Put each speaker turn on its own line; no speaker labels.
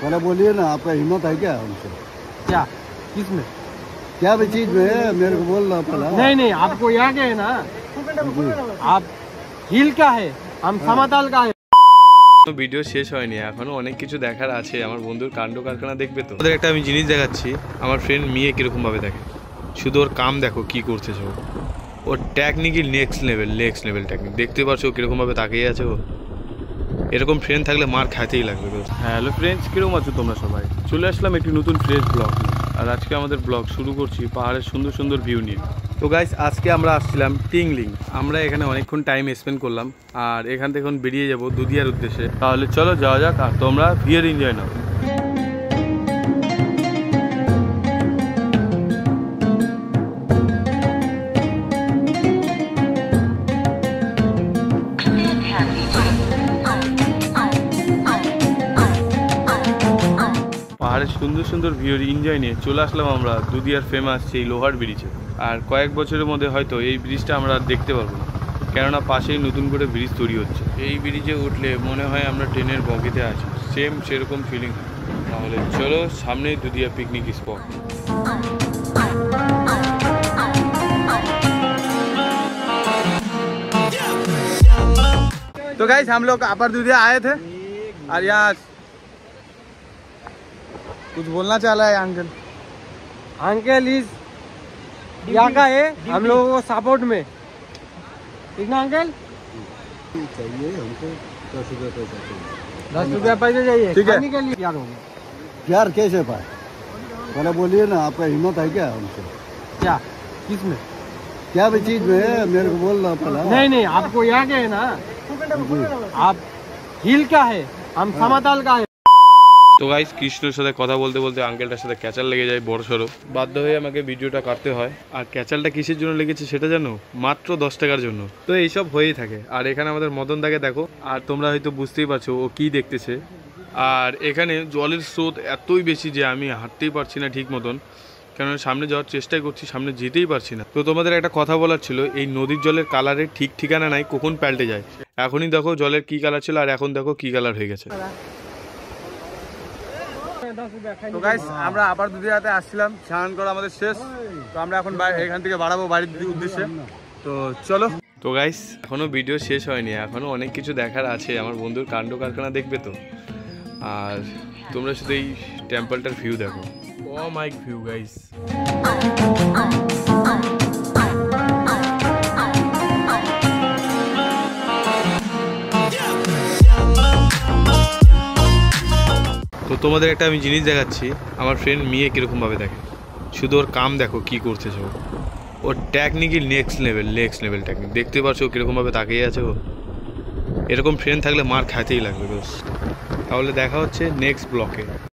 बोला बोलिए ना, आपका हिम्मत है क्या हमसे?
क्या किसमें?
क्या भी चीज में है? मेरे को बोल रहा पहला।
नहीं आपको यहाँ के है ना, आप হিল का है, हम समतल का है।
তো ভিডিও শেষ হয়নি, এখনো অনেক কিছু দেখার আছে। আমার বন্ধুর কাণ্ড কারখানা দেখবে তো। ওদের একটা আমি জিনিস দেখাচ্ছি, আমার ফ্রেন্ড মিয়ে কিরকম ভাবে দেখে। শুধু ওর কাম দেখো কি করছে সব। ওর টেকনিকই নেক্সট লেভেল টেকনিক। দেখতে পাচ্ছ কিরকম ভাবে তাকিয়ে আছে ও। এরকম ফ্রেন্ড থাকলে মার খাইতেই লাগবে। হ্যালো ফ্রেন্ডস, কিরকম আছো তোমরা সবাই? চলে আসলাম একটি নতুন ফ্রেশ ব্লগ নিয়ে। আর আজকে আমাদের ব্লগ শুরু করছি পাহাড়ের সুন্দর সুন্দর ভিউ নিয়ে। তো গাইস, আজকে আমরা আসছিলাম টিংলিং। আমরা এখানে অনেকক্ষণ টাইম স্পেন্ড করলাম আর এখান থেকে এখন বেরিয়ে যাব দুধিয়ার উদ্দেশ্যে। তাহলে চলো যাওয়া যাক আর তোমরা ভিউর এনজয় নাও। পাহাড়ের সুন্দর সুন্দর ভিউর এনজয় নিয়ে চলে আসলাম আমরা দুধিয়ার ফেমাস সেই লোহার ব্রিজে। আর কয়েক বছরের মধ্যে হয়তো এই ব্রিজটা আমরা দেখতে পারবো না, কেননা পাশেই নতুন করে ব্রিজ তৈরি হচ্ছে। এই ব্রিজে উঠলে মনে হয় আমরা ট্রেনের বগিতে আছি, সেরকম ফিলিং হয়। তাহলে চলো, সামনেই দুধিয়া পিকনিক স্পট।
तो गाइस, हम लोग अपर दुधिया आए थे और यहाँ कुछ बोलना चाह रहा है अंकल।
अंकल इज यहाँ का है, हम लोगों को सपोर्ट में, ठीक ना अंकल?
चाहिए हमको 10 रुपये पैसा चाहिए।
10 रुपया पैसे चाहिए,
ठीक है।
खाने के लिए यार होगा।
प्यार कैसे पाए? बोला बोलिए ना, आपका हिम्मत है क्या हमसे?
क्या किसमें?
क्या भी चीज में है? मेरे को बोल रहा पहला।
नहीं आपको यहाँ के है ना, आप হিল का है, हम समतल का है।
তো গাইস, কৃষ্ণের সাথে কথা বলতে বলতে আঙ্কেলটার সাথে ক্যাচাল লেগে যায় বড় সড়ো। বাধ্য হয়ে আমাকে ভিডিওটা কাটতে হয়। আর ক্যাচালটা কিসের জন্য লেগেছে সেটা জানো? মাত্র 10 টাকার জন্য। তো এইসব হয়েই থাকে। আর এখানে আমাদের মদন দাকে দেখো, আর তোমরা হয়তো বুঝতেই পারছো ও কি দেখতেছে। আর এখানে জলের স্রোত এতই বেশি যে আমি হাঁটতেই পারছি না ঠিক মতন, কেননা সামনে যাওয়ার চেষ্টাই করছি, সামনে যেতেই পারছি না। তো তোমাদের একটা কথা বলার ছিল, এই নদীর জলের কালারের ঠিক ঠিকানা নাই, কখন পাল্টে যায়। এখনই দেখো জলের কি কালার ছিল আর এখন দেখো কি কালার হয়ে গেছে।
তো গাইস, আমরা আবার দুধিয়াতে আসছিলাম, স্নান করা আমাদের শেষ। তো আমরা এখন এখান থেকে বাড়াবো বাড়ির উদ্দেশ্যে। তো চলো।
তো গাইস, এখনো ভিডিও শেষ হয়নি, এখনো অনেক কিছু দেখার আছে। আমার বন্ধুর কাণ্ড কারখানা দেখবে তো। আর তোমরা শুধু এই টেম্পলটার ভিউ দেখো, অমাইক ভিউ গাইস। তো তোমাদের একটা আমি জিনিস দেখাচ্ছি, আমার ফ্রেন্ড মিয়ে কিরকম ভাবে দেখে। শুধু ওর কাম দেখো কি করছে সব। ওর টেকনিকই নেক্সট লেভেল টেকনিক। দেখতে পাচ্ছ কিরকম ভাবে তাকিয়ে আছে ও। এরকম ফ্রেন্ড থাকলে মার খাইতেই লাগবে দোস্ত। তাহলে দেখা হচ্ছে নেক্সট ব্লকে।